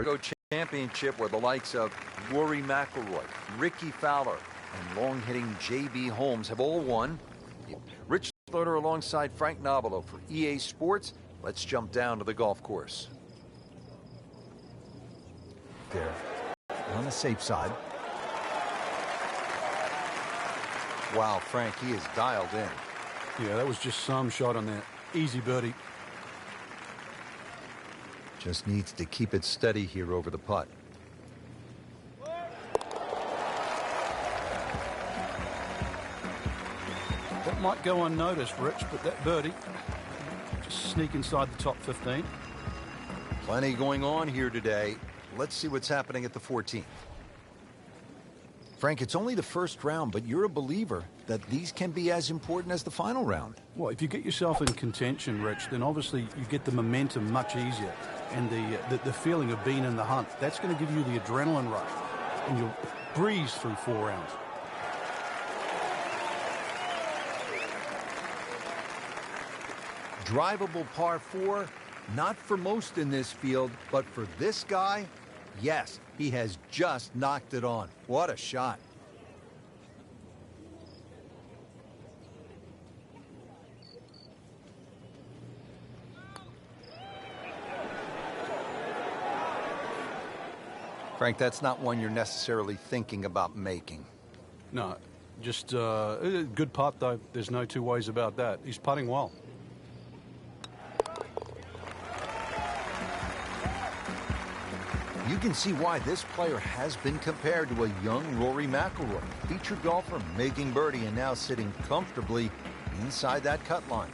Go championship where the likes of Rory McIlroy, Ricky Fowler, and long-hitting J.B. Holmes have all won. Rich Loader alongside Frank Nobilo for EA Sports. Let's jump down to the golf course. There, on the safe side. Wow, Frank, he is dialed in. Yeah, that was just some shot on that. Easy birdie. Just needs to keep it steady here over the putt. That might go unnoticed, Rich, but that birdie just sneak inside the top 15. Plenty going on here today. Let's see what's happening at the 14th. Frank, it's only the first round, but you're a believer that these can be as important as the final round. Well, if you get yourself in contention, Rich, then obviously you get the momentum much easier. And the feeling of being in the hunt, that's going to give you the adrenaline rush. And you'll breeze through 4 rounds. Drivable par 4, not for most in this field, but for this guy, yes, he has just knocked it on. What a shot. Frank, that's not one you're necessarily thinking about making. No, just a good putt, though. There's no two ways about that. He's putting well. You can see why this player has been compared to a young Rory McIlroy, featured golfer making birdie and now sitting comfortably inside that cut line.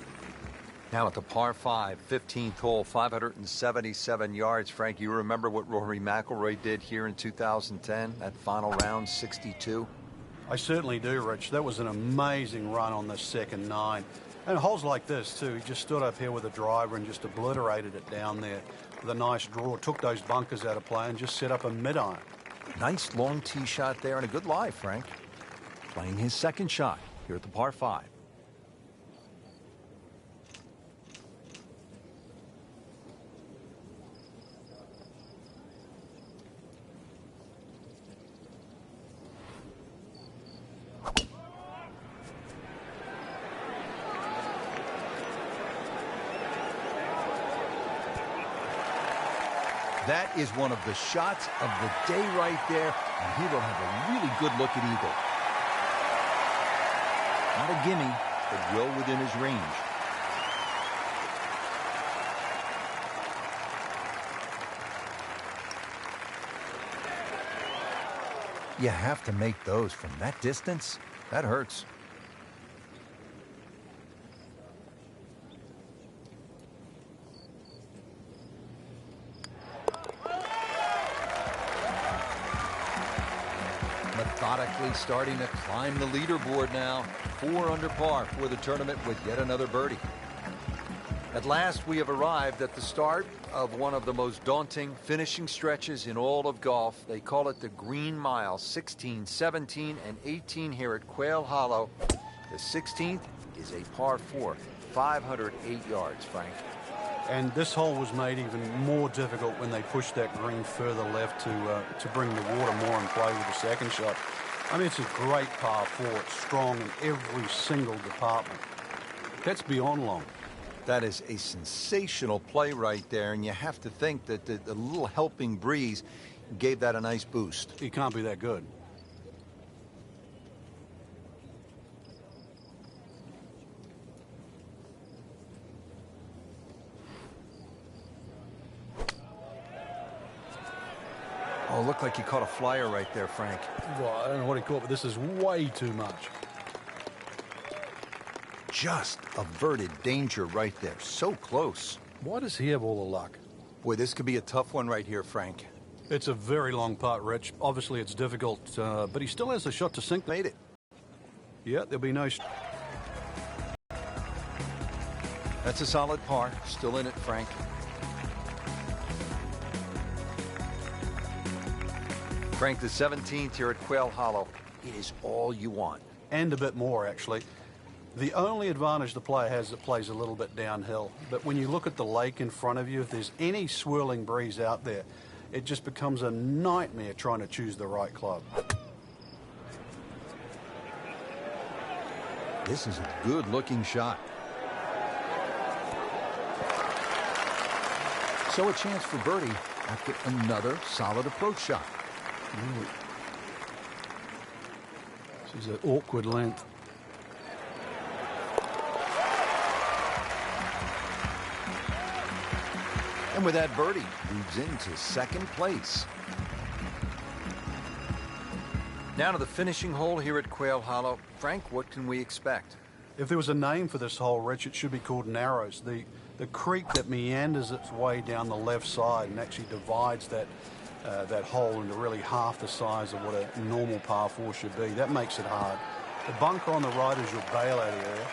Now at the par 5, 15th hole, 577 yards. Frank, you remember what Rory McIlroy did here in 2010, that final round, 62? I certainly do, Rich. That was an amazing run on the second 9. And holes like this, too. He just stood up here with a driver and just obliterated it down there with a nice draw. Took those bunkers out of play and just set up a mid-iron. Nice long tee shot there and a good lie, Frank. Playing his second shot here at the par 5. That is one of the shots of the day right there, and he will have a really good look at eagle. Not a gimme, but well within his range. You have to make those from that distance. That hurts. Methodically starting to climb the leaderboard now. 4 under par for the tournament with yet another birdie. At last, we have arrived at the start of one of the most daunting finishing stretches in all of golf. They call it the Green Mile, 16, 17, and 18 here at Quail Hollow. The 16th is a par 4, 508 yards, Frank. And this hole was made even more difficult when they pushed that green further left to bring the water more in play with the second shot. I mean, it's a great par 4. It's strong in every single department. That's beyond long. That is a sensational play right there, and you have to think that the little helping breeze gave that a nice boost. He can't be that good. Oh, looked like he caught a flyer right there, Frank. Well, I don't know what he caught, but this is way too much. Just averted danger right there. So close. Why does he have all the luck? Boy, this could be a tough one right here, Frank. It's a very long putt, Rich. Obviously, it's difficult, but he still has a shot to sink. Made it. Yeah, there'll be no... That's a solid par. Still in it, Frank. Frank, the 17th here at Quail Hollow. It is all you want. And a bit more, actually. The only advantage the player has that plays a little bit downhill. But when you look at the lake in front of you, if there's any swirling breeze out there, it just becomes a nightmare trying to choose the right club. This is a good-looking shot. So a chance for birdie after another solid approach shot. This is an awkward length. And with that birdie, moves into second place. Now to the finishing hole here at Quail Hollow. Frank, what can we expect? If there was a name for this hole, Rich, it should be called Narrows. The creek that meanders its way down the left side and actually divides that hole into really half the size of what a normal par 4 should be. That makes it hard. The bunker on the right is your bailout area.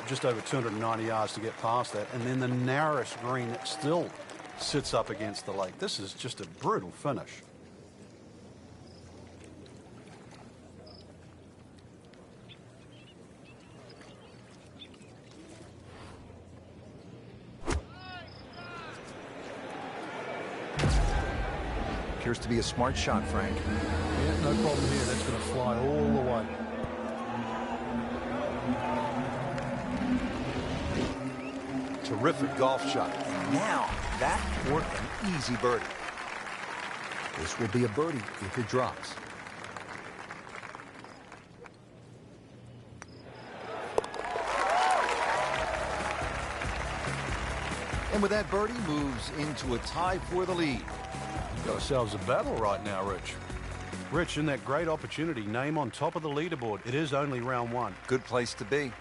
Just over 290 yards to get past that, and then the narrowest green that still sits up against the lake. This is just a brutal finish. Appears to be a smart shot, Frank. Yeah, no problem here. That's going to fly all the way. Terrific golf shot. And now, that for an easy birdie. This will be a birdie if it drops. And with that birdie, moves into a tie for the lead. Got ourselves a battle right now, Rich. Rich, in that great opportunity, name on top of the leaderboard. It is only round one. Good place to be.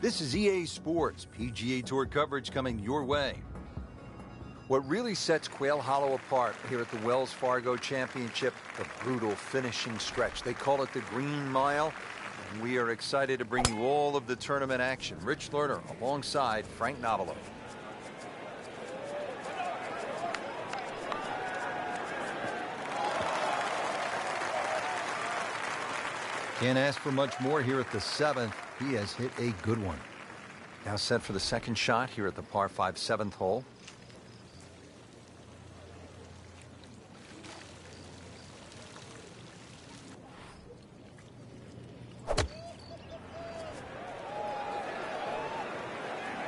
This is EA Sports PGA Tour coverage coming your way. What really sets Quail Hollow apart here at the Wells Fargo Championship, the brutal finishing stretch. They call it the Green Mile, and we are excited to bring you all of the tournament action. Rich Lerner alongside Frank Novello. Can't ask for much more here at the 7th. He has hit a good one. Now set for the second shot here at the par 5 7th hole.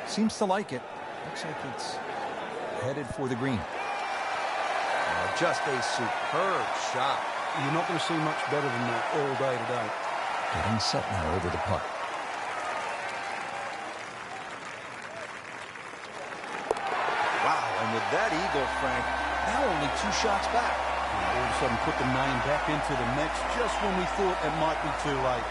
Seems to like it. Looks like it's headed for the green. Just a superb shot. You're not going to see much better than that all day today. Getting set now over the putt. Wow, and with that eagle, Frank, now only 2 shots back. And all of a sudden put the name back into the mix just when we thought it might be too late.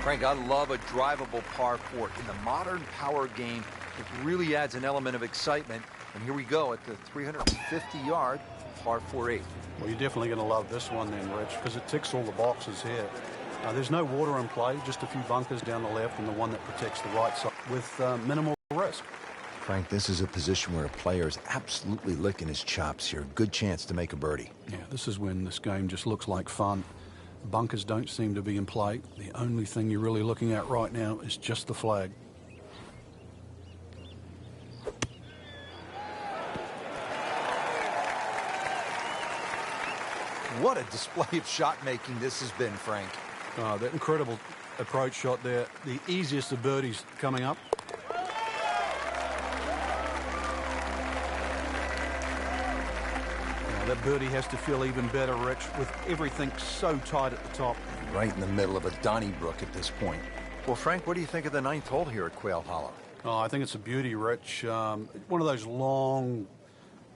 Frank, I love a drivable par 4. In the modern power game, it really adds an element of excitement. And here we go at the 350-yard par 4-8. Well, you're definitely going to love this one then, Rich, because it ticks all the boxes here. There's no water in play, just a few bunkers down the left and the one that protects the right side with minimal risk. Frank, this is a position where a player is absolutely licking his chops here. Good chance to make a birdie. Yeah, this is when this game just looks like fun. Bunkers don't seem to be in play. The only thing you're really looking at right now is just the flag. What a display of shot making this has been, Frank. That incredible approach shot there. The easiest of birdies coming up. Now, that birdie has to feel even better, Rich, with everything so tight at the top. Right in the middle of a Donnybrook at this point. Well, Frank, what do you think of the 9th hole here at Quail Hollow? Oh, I think it's a beauty, Rich. One of those long,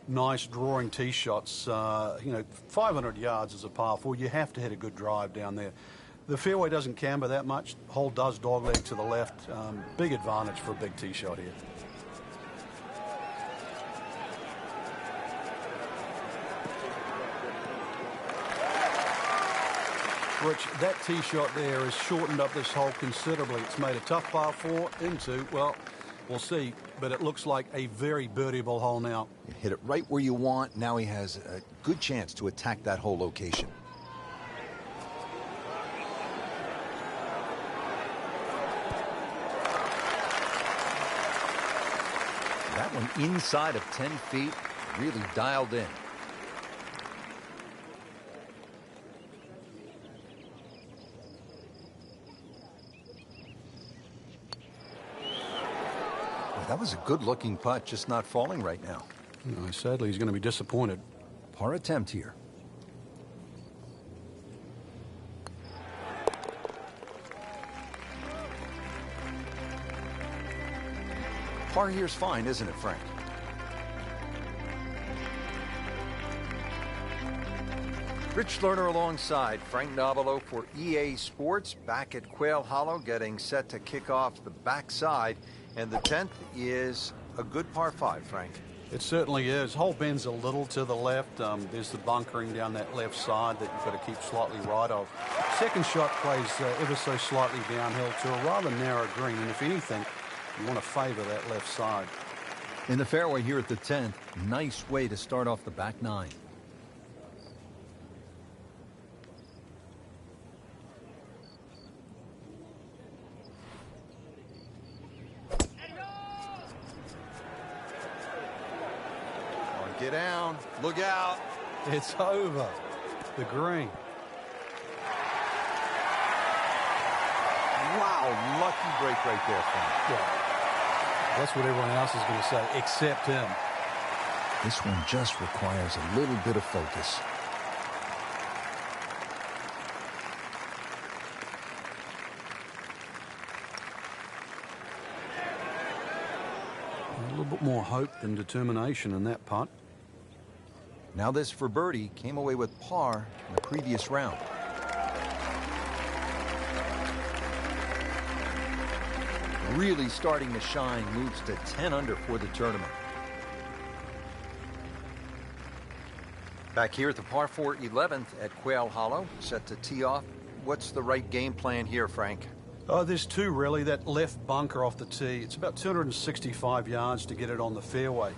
nice drawing tee shots. 500 yards is a par 4. You have to hit a good drive down there. The fairway doesn't camber that much. Hole does dogleg to the left. Big advantage for a big tee shot here. Rich, that tee shot there has shortened up this hole considerably. It's made a tough par 4 into, well, we'll see, but it looks like a very birdieable hole now. You hit it right where you want. Now he has a good chance to attack that whole location. That one inside of 10 feet, really dialed in. That was a good-looking putt, just not falling right now. No, sadly, he's going to be disappointed. Par attempt here. Par here's fine, isn't it, Frank? Rich Lerner alongside Frank Nobilo for EA Sports, back at Quail Hollow, getting set to kick off the backside. And the 10th is a good par 5, Frank. It certainly is. Hole bends a little to the left. There's the bunkering down that left side that you've got to keep slightly right of. Second shot plays ever so slightly downhill to a rather narrow green. And if anything, you want to favor that left side. In the fairway here at the 10th, nice way to start off the back 9. Get down. Look out. It's over. The green. Wow, lucky break right there, Frank. Yeah. That's what everyone else is going to say, except him. This one just requires a little bit of focus. A little bit more hope than determination in that putt. Now this for birdie, came away with par in the previous round. Really starting to shine, moves to 10 under for the tournament. Back here at the par 4 11th at Quail Hollow, set to tee off. What's the right game plan here, Frank? Oh, there's two, really. That left bunker off the tee, it's about 265 yards to get it on the fairway,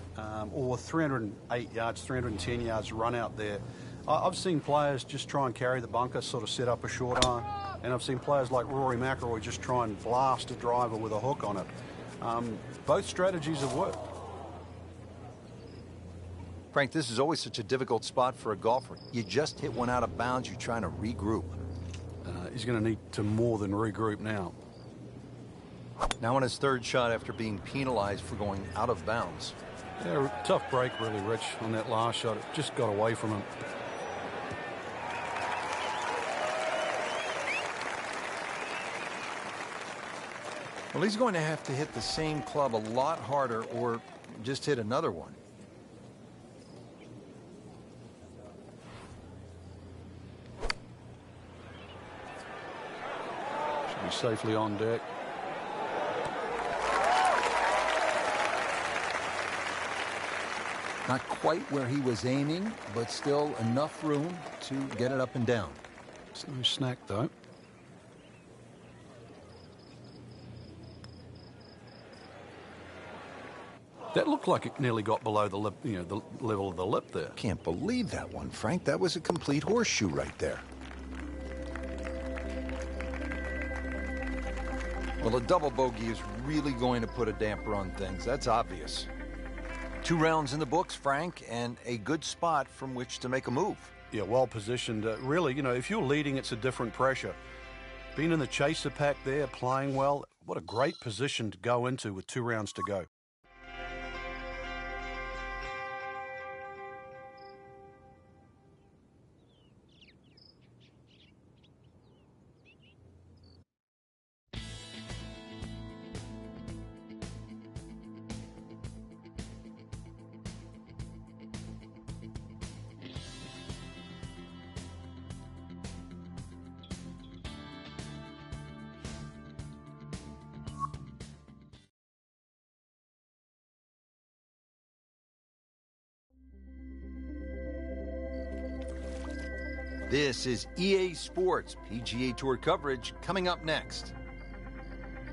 or 308 yards, 310 yards run out there. I've seen players just try and carry the bunker, sort of set up a short iron, and I've seen players like Rory McIlroy just try and blast a driver with a hook on it. Both strategies have worked. Frank, this is always such a difficult spot for a golfer. You just hit one out of bounds, you're trying to regroup. He's going to need to more than regroup now. Now on his third shot after being penalized for going out of bounds. Yeah, tough break, really, Rich, on that last shot. It just got away from him. Well, he's going to have to hit the same club a lot harder or just hit another one. Should be safely on deck. Not quite where he was aiming, but still enough room to get it up and down. It's no snack, though. That looked like it nearly got below the lip, the level of the lip there. Can't believe that one, Frank. That was a complete horseshoe right there. Well, a double bogey is really going to put a damper on things. That's obvious. 2 rounds in the books, Frank, and a good spot from which to make a move. Yeah, well positioned. Really, if you're leading, it's a different pressure Being in the chaser pack there, playing well, what a great position to go into with 2 rounds to go. This is EA Sports PGA Tour coverage coming up next.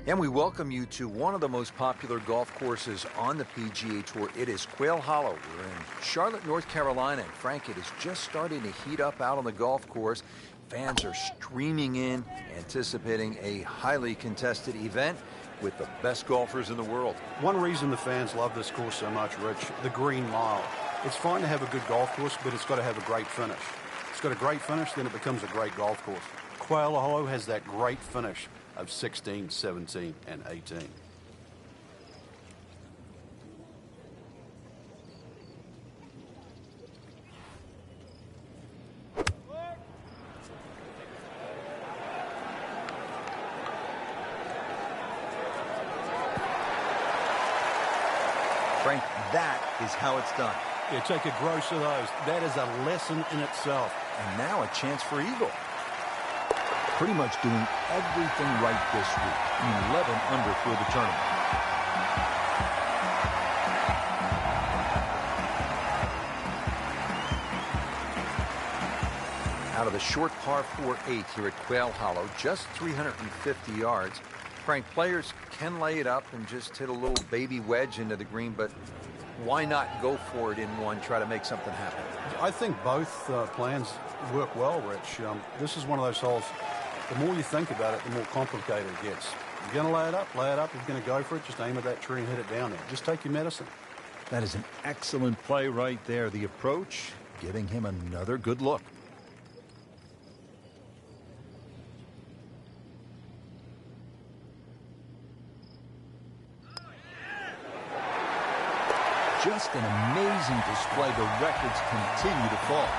And we welcome you to one of the most popular golf courses on the PGA Tour. It is Quail Hollow. We're in Charlotte, North Carolina. And Frank, it is just starting to heat up out on the golf course. Fans are streaming in, anticipating a highly contested event with the best golfers in the world. One reason the fans love this course so much, Rich, the green mile. It's fine to have a good golf course, but it's got to have a great finish. It's got a great finish, then it becomes a great golf course. Quail Hollow has that great finish of 16, 17, and 18. Frank, that is how it's done. Yeah, take a gross of those. That is a lesson in itself. And now a chance for eagle. Pretty much doing everything right this week. 11 under for the tournament. Out of the short par 4-8 here at Quail Hollow, just 350 yards. Frank, players can lay it up and just hit a little baby wedge into the green, but why not go for it in one, try to make something happen? I think both plans work well, Rich. This is one of those holes, the more you think about it, the more complicated it gets. You're going to lay it up, lay it up. If you're going to go for it, just aim at that tree and hit it down there. Just take your medicine. That is an excellent play right there. The approach, giving him another good look. Just an amazing display. The records continue to fall.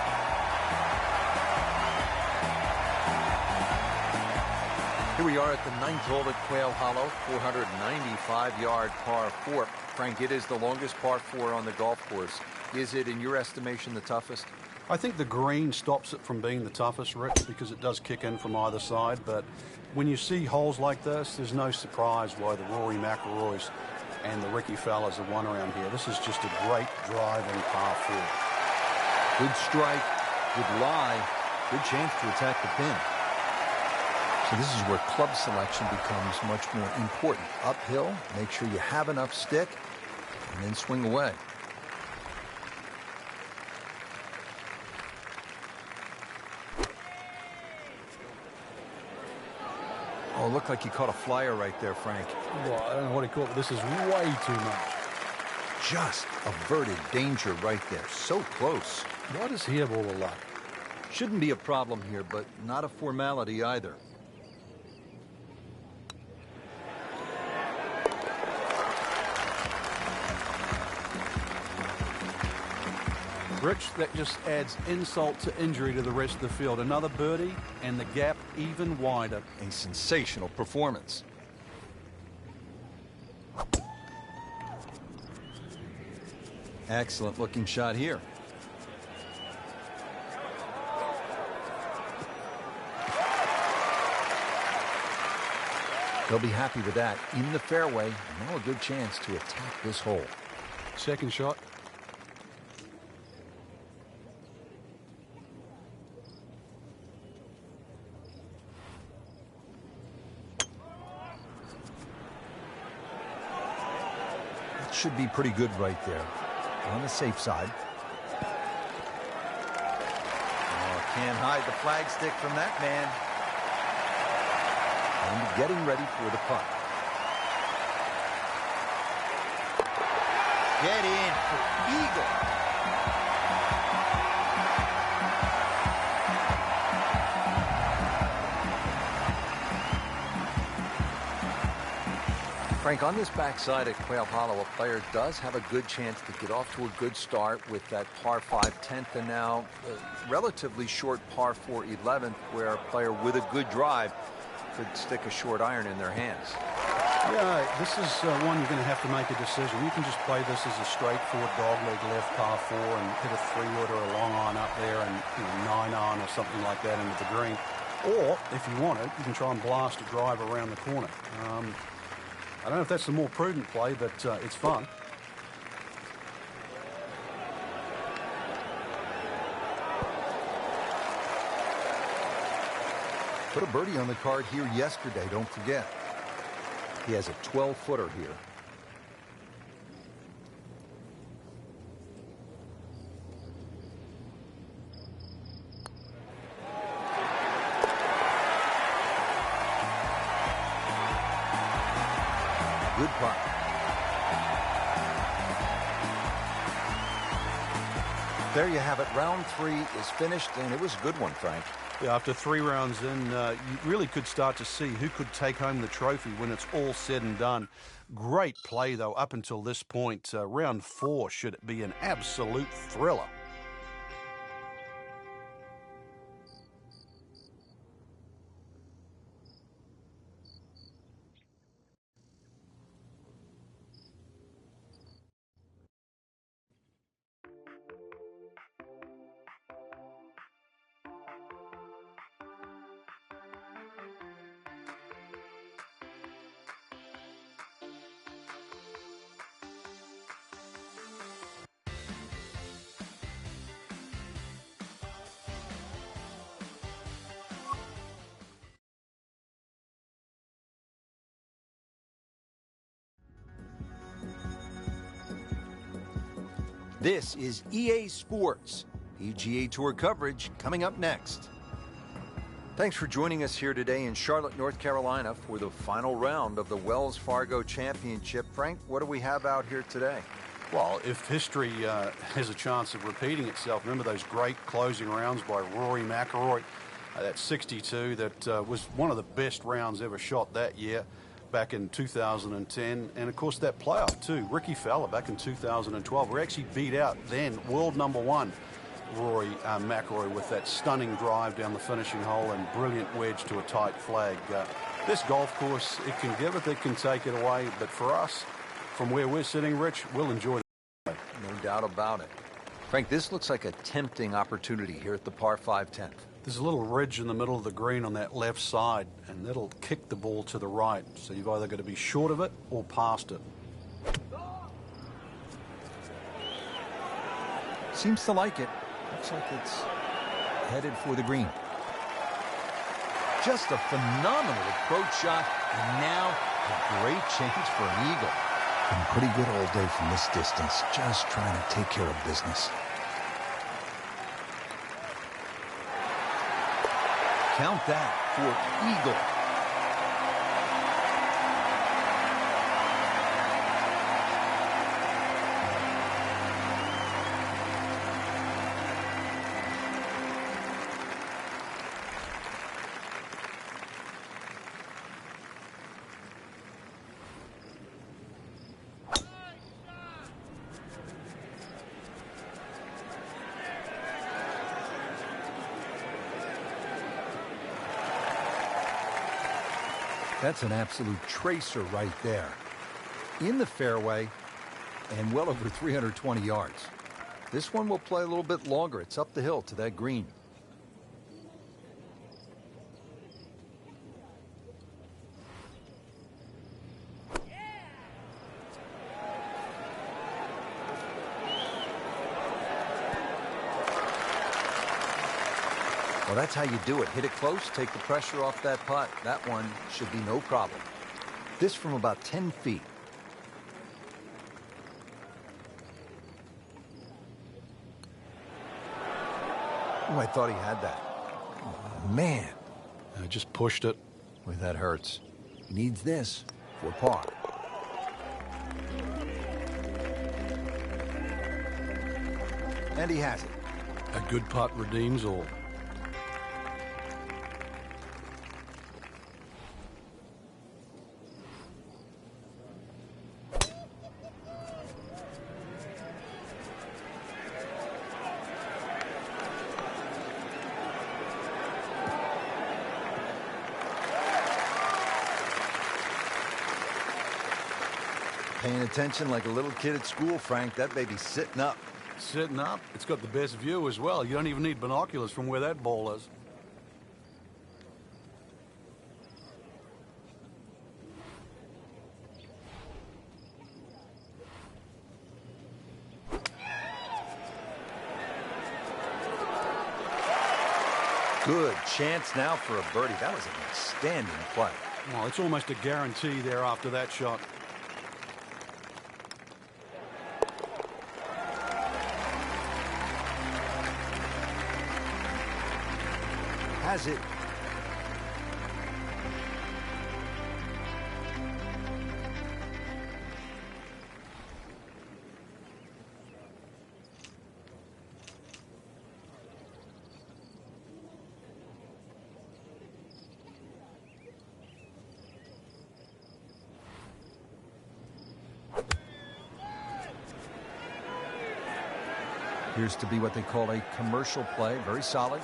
Here we are at the 9th hole at Quail Hollow, 495-yard par 4. Frank, it is the longest par 4 on the golf course. Is it, in your estimation, the toughest? I think the green stops it from being the toughest, Rich, because it does kick in from either side. But when you see holes like this, there's no surprise why the Rory McIlroys and the Ricky Fowlers have won around here. This is just a great driving par 4. Good strike, good lie, good chance to attack the pin. So this is where club selection becomes much more important. Uphill, make sure you have enough stick, and then swing away. Oh, looked like he caught a flyer right there, Frank. Well, I don't know what he caught, but this is way too much. Just averted danger right there. So close. Why does he have all the luck? Shouldn't be a problem here, but not a formality either. Rich, that just adds insult to injury to the rest of the field. Another birdie, and the gap even wider. A sensational performance. Excellent looking shot here. They'll be happy with that. In the fairway, now a good chance to attack this hole. Second shot. Should be pretty good right there. On the safe side. Oh, can't hide the flagstick from that man. And getting ready for the putt. Get in for eagle. Frank, on this backside at Quail Hollow, a player does have a good chance to get off to a good start with that par 5 10th and now a relatively short par 4 11th, where a player with a good drive could stick a short iron in their hands. Yeah, this is one you're going to have to make a decision. You can just play this as a straightforward dogleg left par 4 and hit a 3-wood or a long iron up there and 9-iron or something like that into the green. Or, if you want it, you can try and blast a drive around the corner. I don't know if that's the more prudent play, but it's fun. Put a birdie on the card here yesterday, don't forget. He has a 12-footer here. Good putt. There you have it. Round 3 is finished, and it was a good one, Frank. Yeah, after 3 rounds in, you really could start to see who could take home the trophy when it's all said and done. Great play, though, up until this point. Round 4 should be an absolute thriller. This is EA Sports, PGA Tour coverage coming up next. Thanks for joining us here today in Charlotte, North Carolina for the final round of the Wells Fargo Championship. Frank, what do we have out here today? Well, if history has a chance of repeating itself, remember those great closing rounds by Rory McIlroy, that 62, that was one of the best rounds ever shot that year. Back in 2010, and of course that playoff too, Ricky Fowler back in 2012. We actually beat out then world number 1 Rory McIlroy with that stunning drive down the finishing hole and brilliant wedge to a tight flag. This golf course, it can give it, it can take it away, but for us, from where we're sitting, Rich, we'll enjoy it. No doubt about it. Frank, this looks like a tempting opportunity here at the par 5 10th. There's a little ridge in the middle of the green on that left side, and that'll kick the ball to the right. So you've either got to be short of it or past it. Seems to like it. Looks like it's headed for the green. Just a phenomenal approach shot, and now a great chance for an eagle. Been pretty good all day from this distance, just trying to take care of business. Count that for eagle. That's an absolute tracer right there. In the fairway and well over 320 yards. This one will play a little bit longer. It's up the hill to that green. Well, that's how you do it. Hit it close, take the pressure off that putt. That one should be no problem. This from about 10 feet. Oh, I thought he had that. Oh, man. I just pushed it. Boy, that hurts. He needs this for par. And he has it. A good putt redeems all. Paying attention like a little kid at school, Frank. That baby's sitting up. Sitting up. It's got the best view as well. You don't even need binoculars from where that ball is. Good chance now for a birdie. That was an outstanding play. Well, it's almost a guarantee there after that shot. Has it. Appears to be what they call a commercial play. Very solid.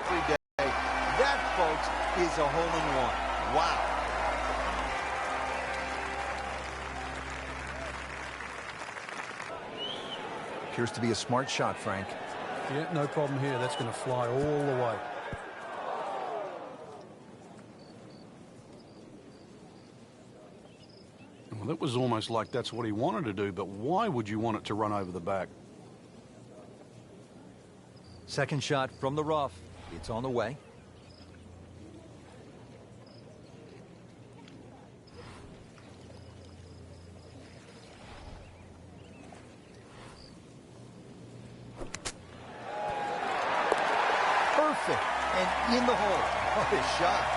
Every day. That, folks, is a hole-in-one. Wow. Appears to be a smart shot, Frank. Yeah, no problem here. That's going to fly all the way. Well, that was almost like that's what he wanted to do, but why would you want it to run over the back? Second shot from the rough. It's on the way. Perfect. And in the hole. What a shot.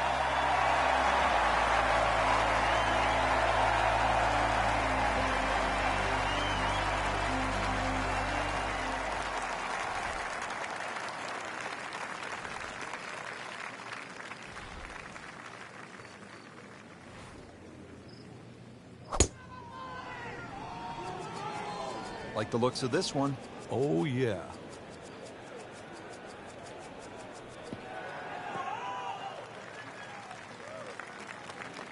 Like the looks of this one. Oh, yeah.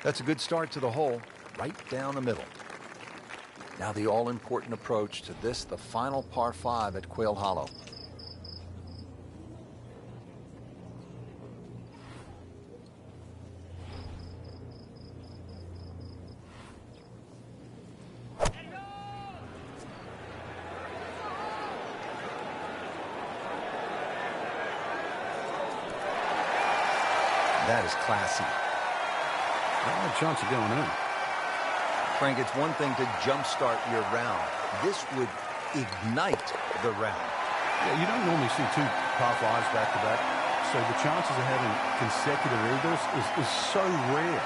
That's a good start to the hole, right down the middle. Now the all-important approach to this, the final par 5 at Quail Hollow. That is classy. Well, a chance of going in. Frank, it's one thing to jumpstart your round. This would ignite the round. Yeah, you don't normally see two par 5s back-to-back, so the chances of having consecutive eagles is so rare.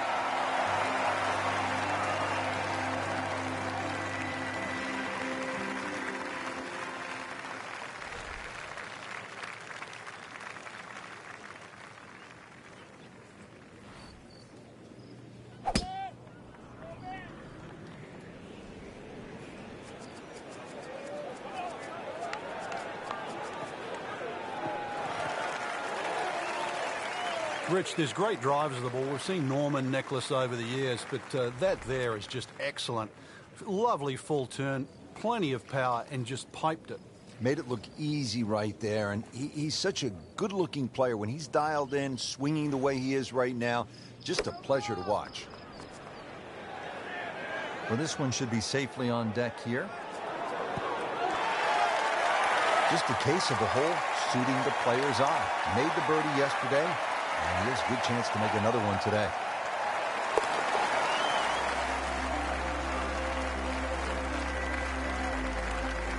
Rich, there's great drivers of the ball. We've seen Norman, Nicholas over the years, but that there is just excellent. Lovely full turn, plenty of power, and just piped it. Made it look easy right there, and he's such a good-looking player. When he's dialed in, swinging the way he is right now, just a pleasure to watch. Well, this one should be safely on deck here. Just a case of the hole suiting the player's eye. Made the birdie yesterday, and he has a good chance to make another one today.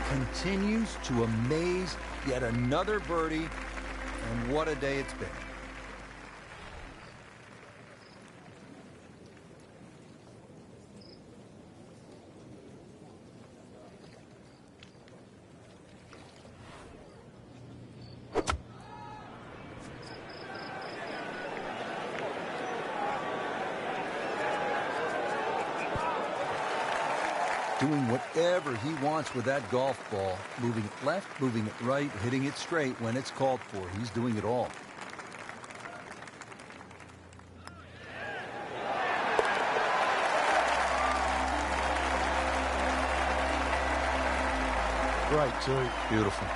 Continues to amaze. Yet another birdie, and what a day it's been. Doing whatever he wants with that golf ball. Moving it left, moving it right, hitting it straight when it's called for. He's doing it all. great too. Beautiful.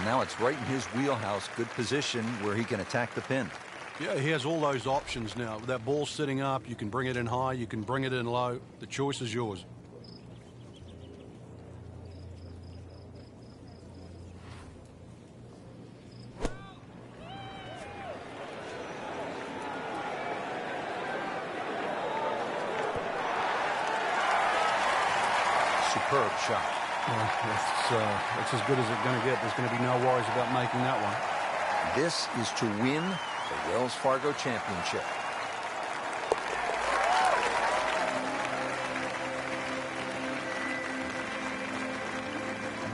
Now it's right in his wheelhouse. Good position where he can attack the pin. Yeah, he has all those options now. With that ball sitting up, you can bring it in high, you can bring it in low. The choice is yours. Superb shot. That's as good as it's going to get. There's going to be no worries about making that one. This is to win the Wells Fargo Championship.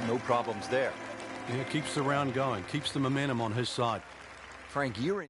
No problems there. Yeah, keeps the round going, keeps the momentum on his side. Frank, you're in.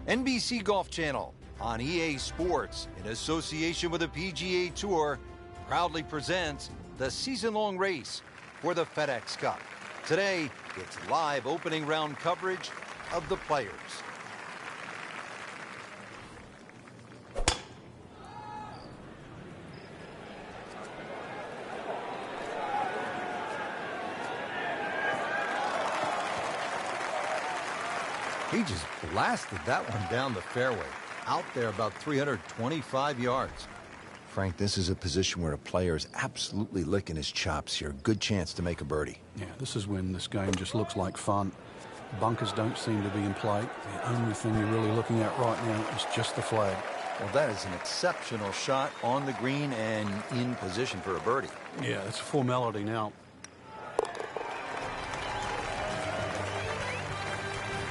NBC Golf Channel on EA Sports, in association with the PGA Tour, proudly presents the season-long race for the FedEx Cup. Today, it's live opening round coverage of the Players. He just blasted that one down the fairway, out there about 325 yards. Frank, this is a position where a player is absolutely licking his chops here. Good chance to make a birdie. Yeah, this is when this game just looks like fun. Bunkers don't seem to be in play. The only thing you're really looking at right now is just the flag. Well, that is an exceptional shot on the green and in position for a birdie. Yeah, it's a formality now.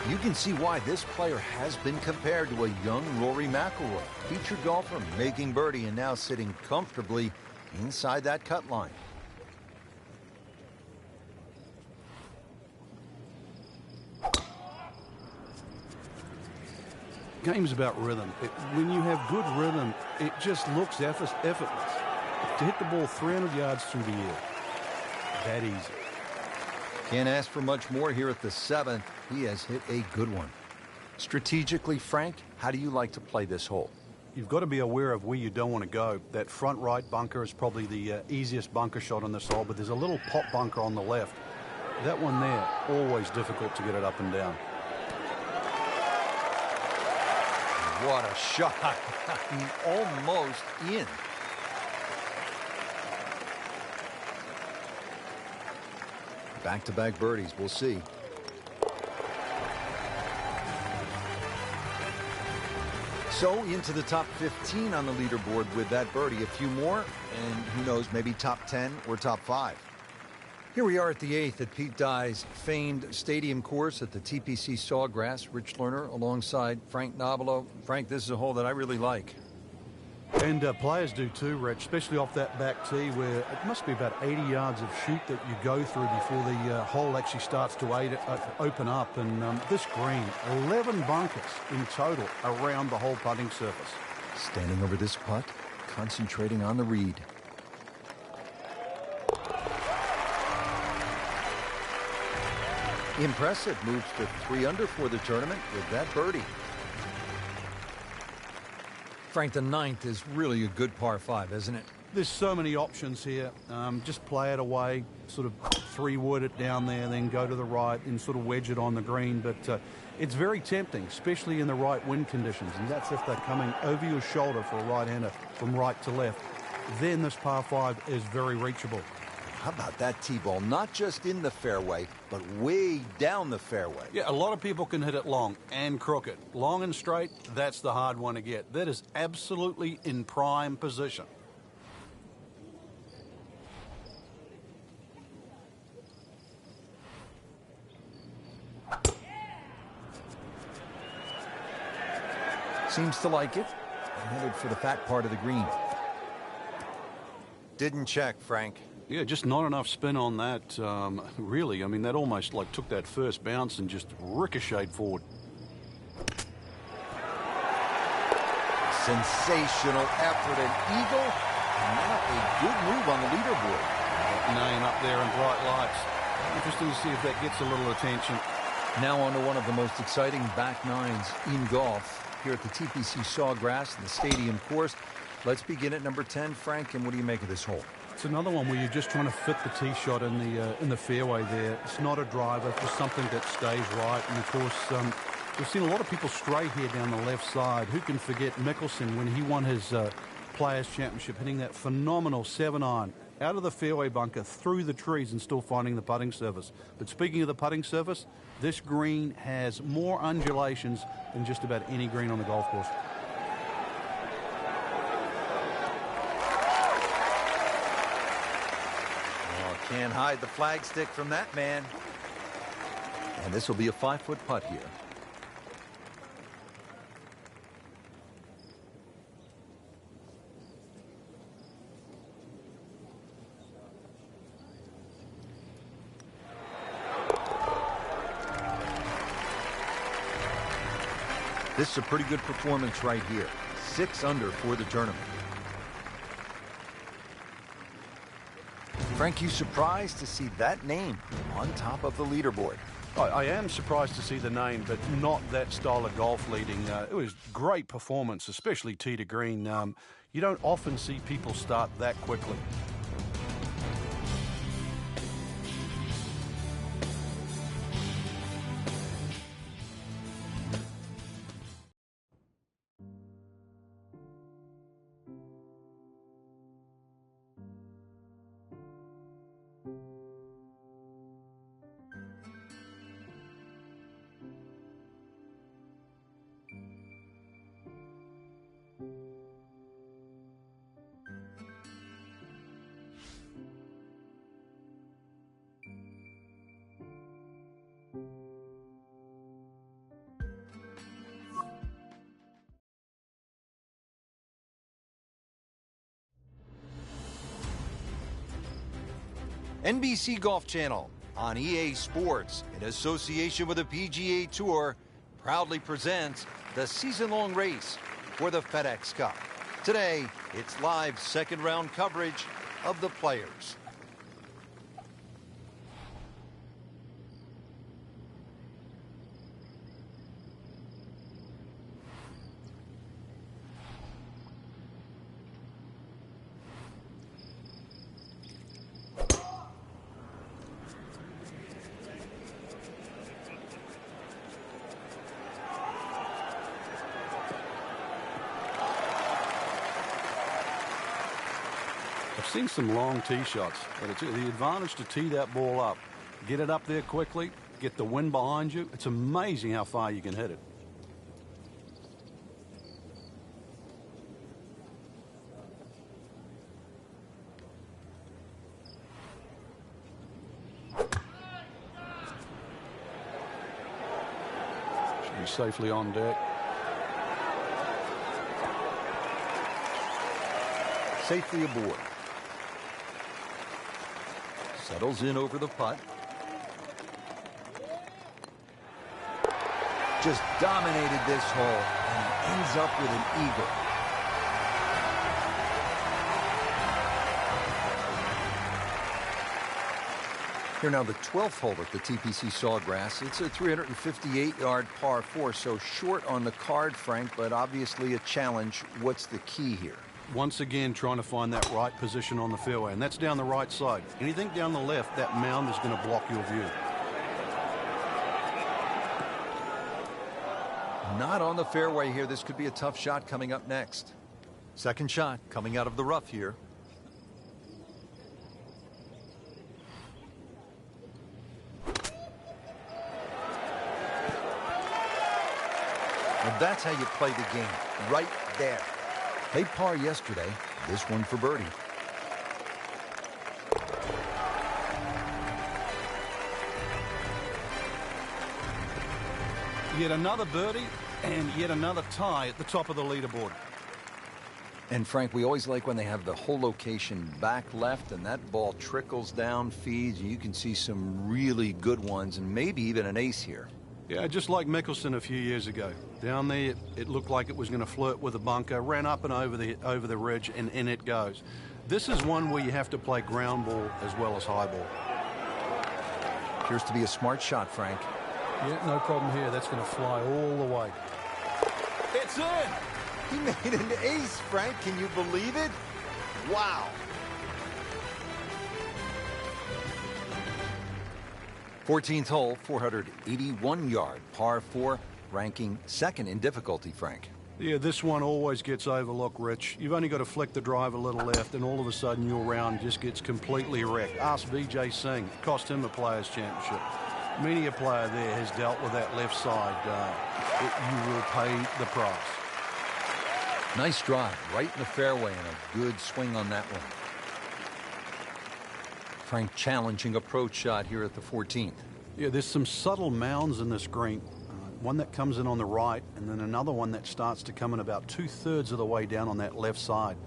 You can see why this player has been compared to a young Rory McIlroy, featured golfer making birdie and now sitting comfortably inside that cut line. Game's about rhythm. When you have good rhythm, it just looks effortless. To hit the ball 300 yards through the air, that easy. Can't ask for much more here at the 7th. He has hit a good one. Strategically, Frank, how do you like to play this hole? You've got to be aware of where you don't want to go. That front right bunker is probably the easiest bunker shot on this hole, but there's a little pop bunker on the left. That one there, always difficult to get it up and down. What a shot. I mean, almost in. Back-to-back birdies, we'll see. So into the top 15 on the leaderboard with that birdie. A few more, and who knows, maybe top 10 or top 5. Here we are at the 8th at Pete Dye's famed stadium course at the TPC Sawgrass. Rich Lerner alongside Frank Nobilo. Frank, this is a hole that I really like. And players do too, Rich, especially off that back tee where it must be about 80 yards of shoot that you go through before the hole actually starts to open up. And this green, 11 bunkers in total around the whole putting surface. Standing over this putt, concentrating on the read. Impressive, moves to 3 under for the tournament with that birdie. Frank, the 9th is really a good par 5, isn't it? There's so many options here. Just play it away, sort of 3-wood it down there, then go to the right and sort of wedge it on the green. But it's very tempting, especially in the right wind conditions. And that's if they're coming over your shoulder for a right-hander from right to left. Then this par 5 is very reachable. How about that tee-ball? Not just in the fairway, but way down the fairway. Yeah, a lot of people can hit it long and crooked. Long and straight, that's the hard one to get. That is absolutely in prime position. Seems to like it. Headed for the fat part of the green. Didn't check, Frank. Yeah, just not enough spin on that, really. I mean, that almost like took that first bounce and just ricocheted forward. Sensational effort, an eagle, and now a good move on the leaderboard. That name up there in bright lights. Interesting to see if that gets a little attention. Now on to one of the most exciting back nines in golf here at the TPC Sawgrass, the stadium course. Let's begin at number 10, Frank, and what do you make of this hole? It's another one where you're just trying to fit the tee shot in the fairway there. It's not a driver, it's just something that stays right. And of course, we've seen a lot of people stray here down the left side. Who can forget Mickelson when he won his Players Championship, hitting that phenomenal 7-iron out of the fairway bunker through the trees and still finding the putting surface. But speaking of the putting surface, this green has more undulations than just about any green on the golf course. Can't hide the flagstick from that man. And this will be a 5-foot putt here. This is a pretty good performance right here. 6 under for the tournament. Frank, you surprised to see that name on top of the leaderboard? I am surprised to see the name, but not that style of golf leading. It was great performance, especially tee to green. You don't often see people start that quickly. NBC Golf Channel on EA Sports, in association with the PGA Tour, proudly presents the season-long race for the FedEx Cup. Today, it's live second-round coverage of the Players. I've seen some long tee shots, but it's the advantage to tee that ball up. Get it up there quickly, get the wind behind you. It's amazing how far you can hit it. Should be safely on deck. Safely aboard. Settles in over the putt. Just dominated this hole and ends up with an eagle. Here now, the 12th hole at the TPC Sawgrass. It's a 358-yard par 4, so short on the card, Frank, but obviously a challenge. What's the key here? Once again, trying to find that right position on the fairway, and that's down the right side. Anything down the left, that mound is going to block your view. Not on the fairway here. This could be a tough shot coming up next. Second shot coming out of the rough here. Well, that's how you play the game, right there. They par yesterday, this one for birdie. Yet another birdie and yet another tie at the top of the leaderboard. And Frank, we always like when they have the whole location back left and that ball trickles down, feeds, and you can see some really good ones and maybe even an ace here. Yeah, just like Mickelson a few years ago. Down there, it looked like it was going to flirt with a bunker, ran up and over the ridge, and in it goes. This is one where you have to play ground ball as well as high ball. Appears to be a smart shot, Frank. Yeah, no problem here. That's going to fly all the way. It's in! He made an ace, Frank. Can you believe it? Wow. 14th hole, 481-yard par 4, ranking second in difficulty, Frank. Yeah, this one always gets overlooked, Rich. You've only got to flick the drive a little left, and all of a sudden your round just gets completely wrecked. Ask Vijay Singh. It cost him a Players' Championship. Many a player there has dealt with that left side. You will pay the price. Nice drive, right in the fairway, and a good swing on that one. Frank, challenging approach shot here at the 14th. Yeah, there's some subtle mounds in this green. One that comes in on the right, and then another one that starts to come in about 2/3 of the way down on that left side.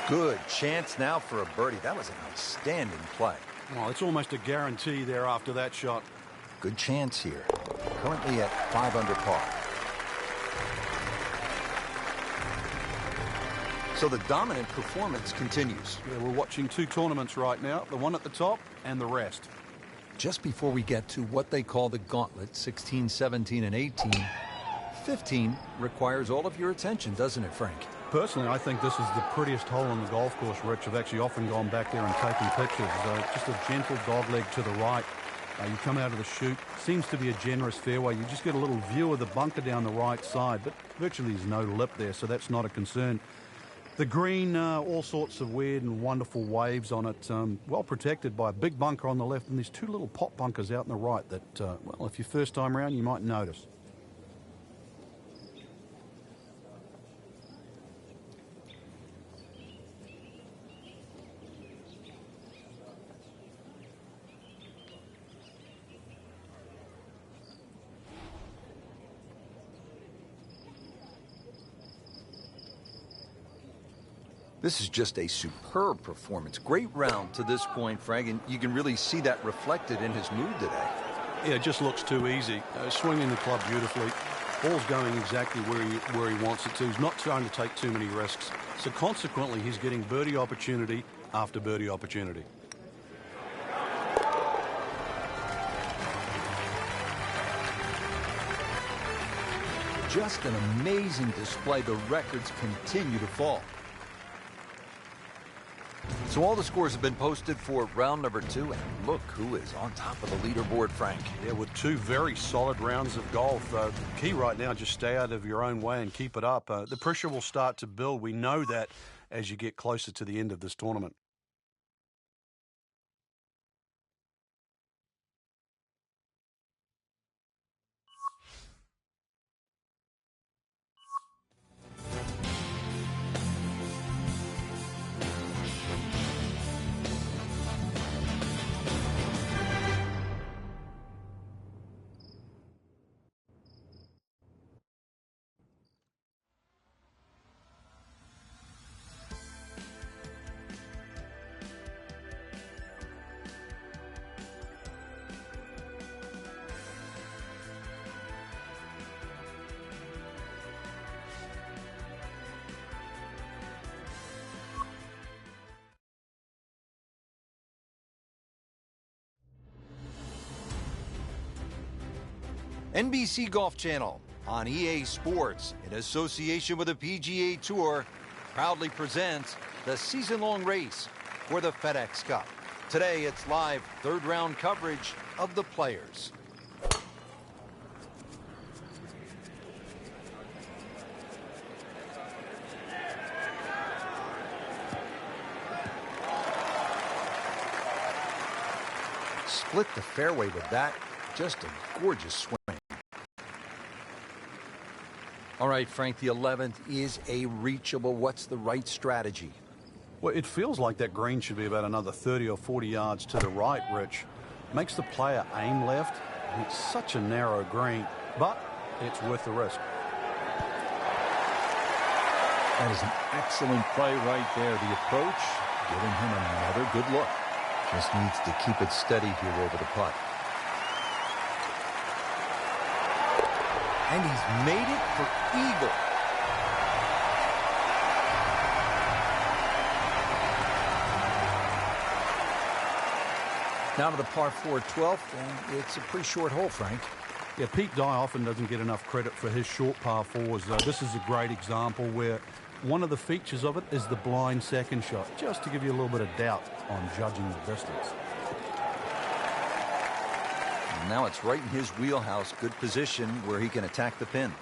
Good chance now for a birdie. That was an outstanding play. Well, it's almost a guarantee there after that shot. Good chance here. Currently at 5 under par. So the dominant performance continues. Yeah, we're watching two tournaments right now, the one at the top and the rest. Just before we get to what they call the gauntlet, 16, 17, and 18, 15 requires all of your attention, doesn't it, Frank? Personally, I think this is the prettiest hole on the golf course, Rich. I've actually often gone back there and taken pictures. Just a gentle dogleg to the right. You come out of the chute. Seems to be a generous fairway. You just get a little view of the bunker down the right side, but virtually there's no lip there, so that's not a concern. The green, all sorts of weird and wonderful waves on it, well protected by a big bunker on the left, and these two little pot bunkers out on the right that, well, if you're first time around, you might notice. This is just a superb performance. Great round to this point, Frank, and you can really see that reflected in his mood today. Yeah, it just looks too easy. Swinging the club beautifully. Ball's going exactly where he wants it to. He's not trying to take too many risks. So consequently, he's getting birdie opportunity after birdie opportunity. Just an amazing display. The records continue to fall. So all the scores have been posted for round number 2, and look who is on top of the leaderboard, Frank. Yeah, with 2 very solid rounds of golf. The key right now, just stay out of your own way and keep it up. The pressure will start to build. We know that as you get closer to the end of this tournament. NBC Golf Channel on EA Sports, in association with the PGA Tour, proudly presents the season-long race for the FedEx Cup. Today, it's live third-round coverage of the Players. Split the fairway with that. Just a gorgeous swing. All right, Frank, the 11th is a reachable. What's the right strategy? Well, it feels like that green should be about another 30 or 40 yards to the right, Rich. Makes the player aim left, and it's such a narrow green, but it's worth the risk. That is an excellent play right there. The approach, giving him another good look. Just needs to keep it steady here over the putt. And he's made it for eagle. Now to the par 4 12th, and it's a pretty short hole, Frank. Yeah, Pete Dye often doesn't get enough credit for his short par 4s. This is a great example where one of the features of it is the blind second shot, just to give you a little bit of doubt on judging the distance. Now it's right in his wheelhouse. Good position where he can attack the pin.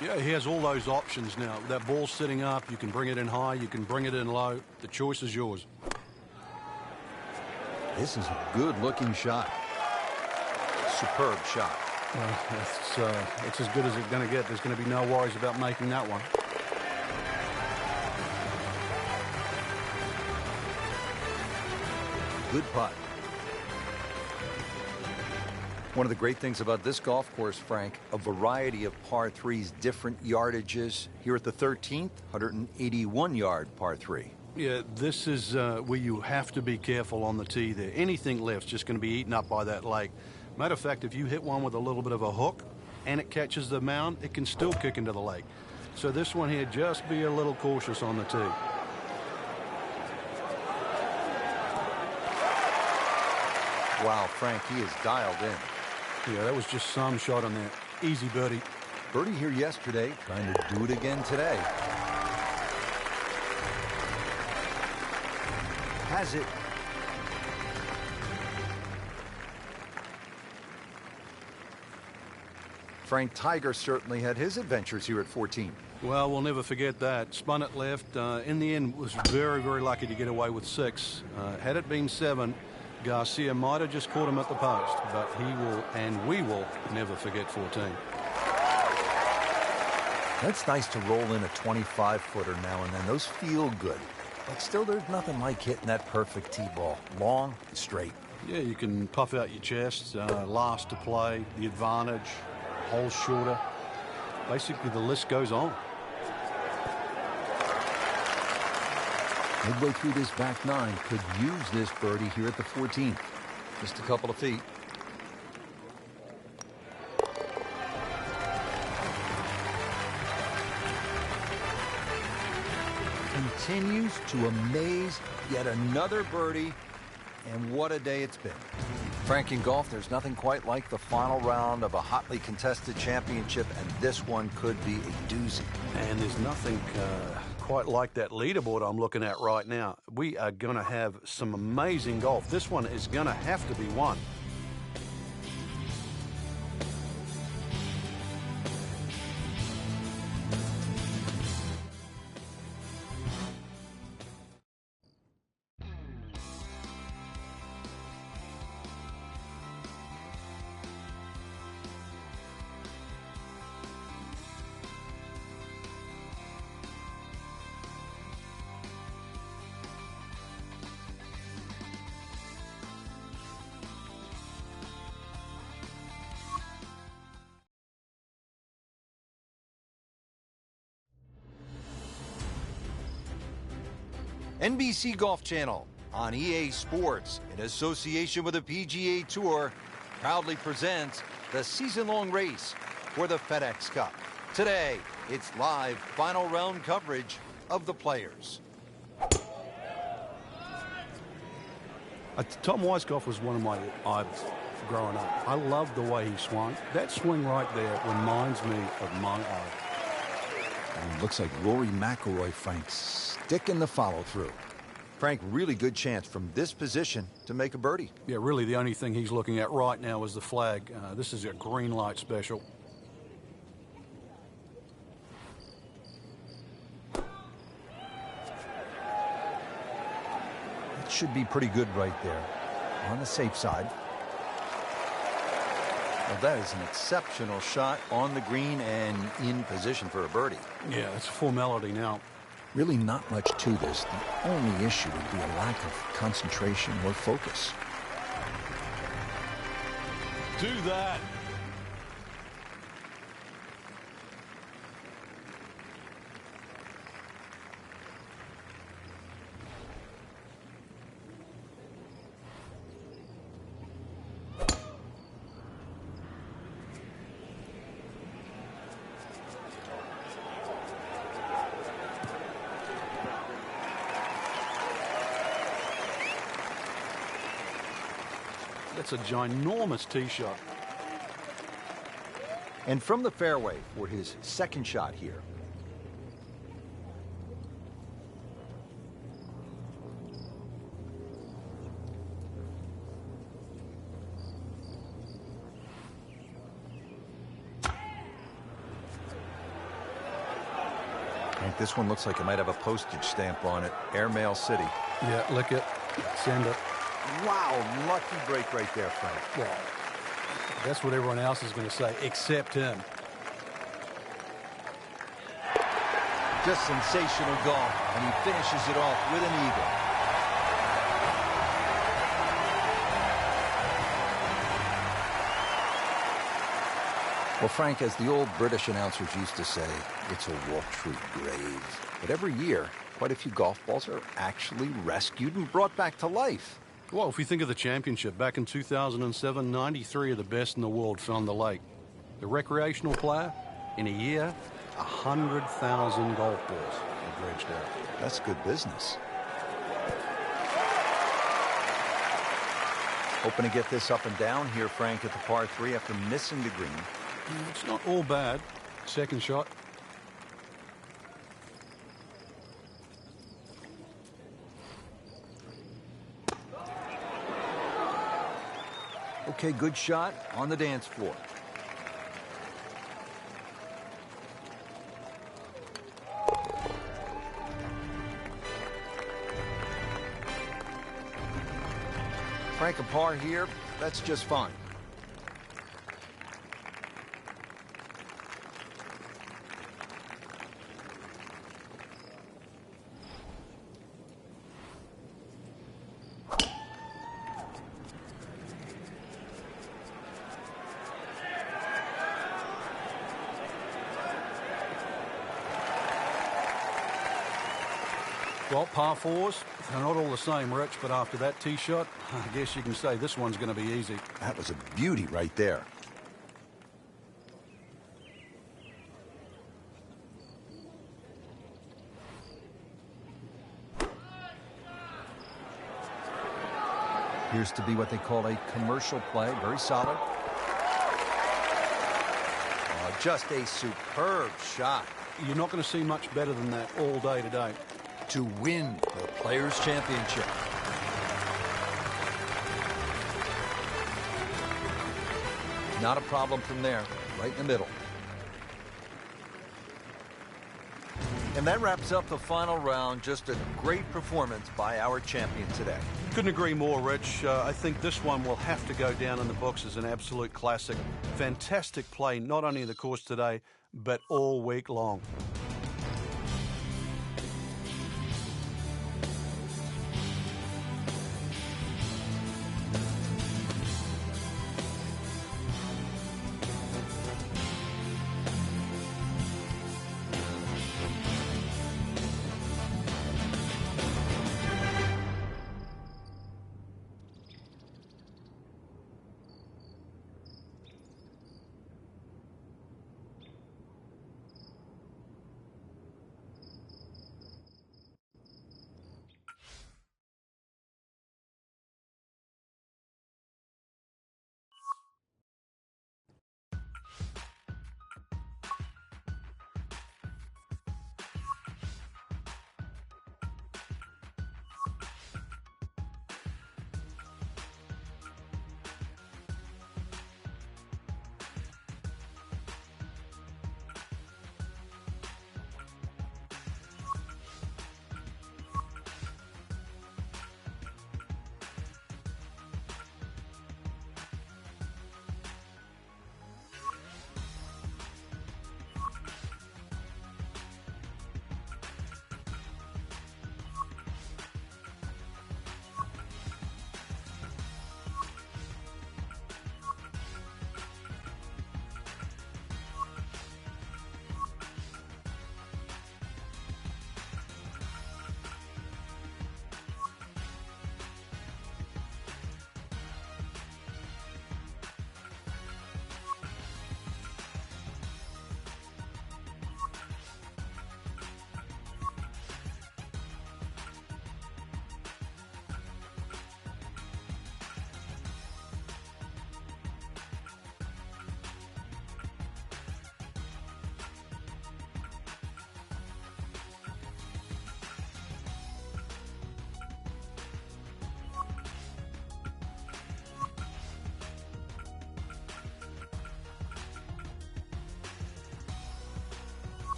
Yeah, he has all those options now. That ball's sitting up. You can bring it in high. You can bring it in low. The choice is yours. This is a good-looking shot. Superb shot. It's as good as it's going to get. There's going to be no worries about making that one. Good putt. One of the great things about this golf course, Frank, a variety of par 3s, different yardages. Here at the 13th, 181-yard par 3. Yeah, this is where you have to be careful on the tee there. Anything left's just going to be eaten up by that lake. Matter of fact, if you hit one with a little bit of a hook and it catches the mound, it can still kick into the lake. So this one here, just be a little cautious on the tee. Wow, Frank, he is dialed in. Yeah, that was just some shot on there. Easy birdie. Birdie here yesterday, trying to do it again today. Has it. Frank, Tiger certainly had his adventures here at 14. Well, we'll never forget that. Spun it left. In the end, was very, very lucky to get away with 6. Had it been 7, Garcia might have just caught him at the post, but he will, and we will, never forget 14. That's nice to roll in a 25-footer now and then. Those feel good. But still, there's nothing like hitting that perfect tee ball. Long and straight. Yeah, you can puff out your chest, last to play, the advantage, holes shorter. Basically, the list goes on. Midway through this back nine, could use this birdie here at the 14th. Just a couple of feet. Continues to amaze. Yet another birdie. And what a day it's been. Frank, in golf, there's nothing quite like the final round of a hotly contested championship, and this one could be a doozy. And there's nothing quite like that leaderboard I'm looking at right now. We are going to have some amazing golf. This one is going to have to be won. NBC Golf Channel on EA Sports, in association with the PGA Tour, proudly presents the season-long race for the FedEx Cup. Today, it's live final round coverage of the Players. Tom Weiskopf was one of my idols growing up. I loved the way he swung. That swing right there reminds me of my idol. And looks like Rory McIlroy, Frank, sticking the follow-through. Frank, really good chance from this position to make a birdie. Yeah, really the only thing he's looking at right now is the flag. This is a green light special. It should be pretty good right there. On the safe side. Well, that is an exceptional shot on the green and in position for a birdie. Yeah, it's a formality now. Really not much to this. The only issue would be a lack of concentration or focus. Do that. That's a ginormous tee shot. And from the fairway for his second shot here. Frank, this one looks like it might have a postage stamp on it. Airmail City. Yeah, lick it, send it. Wow, lucky break right there, Frank. Well, that's what everyone else is going to say, except him. Just sensational golf, and he finishes it off with an eagle. Well, Frank, as the old British announcers used to say, it's a walk through grave. But every year, quite a few golf balls are actually rescued and brought back to life. Well, if we think of the championship, back in 2007, 93 of the best in the world found the lake. The recreational player, in a year, 100,000 golf balls are dredged out. That's good business. Hoping to get this up and down here, Frank, at the par 3 after missing the green. It's not all bad. Second shot. Okay, good shot on the dance floor. Frank, a par here, that's just fine. Well, par fours, they're not all the same, Rich, but after that tee shot, I guess you can say this one's going to be easy. That was a beauty right there. Appears to be what they call a commercial play. Very solid. Oh, just a superb shot. You're not going to see much better than that all day today. To win the Players' Championship. Not a problem from there, right in the middle. And that wraps up the final round. Just a great performance by our champion today. Couldn't agree more, Rich. I think this one will have to go down in the books as an absolute classic. Fantastic play, not only in the course today, but all week long.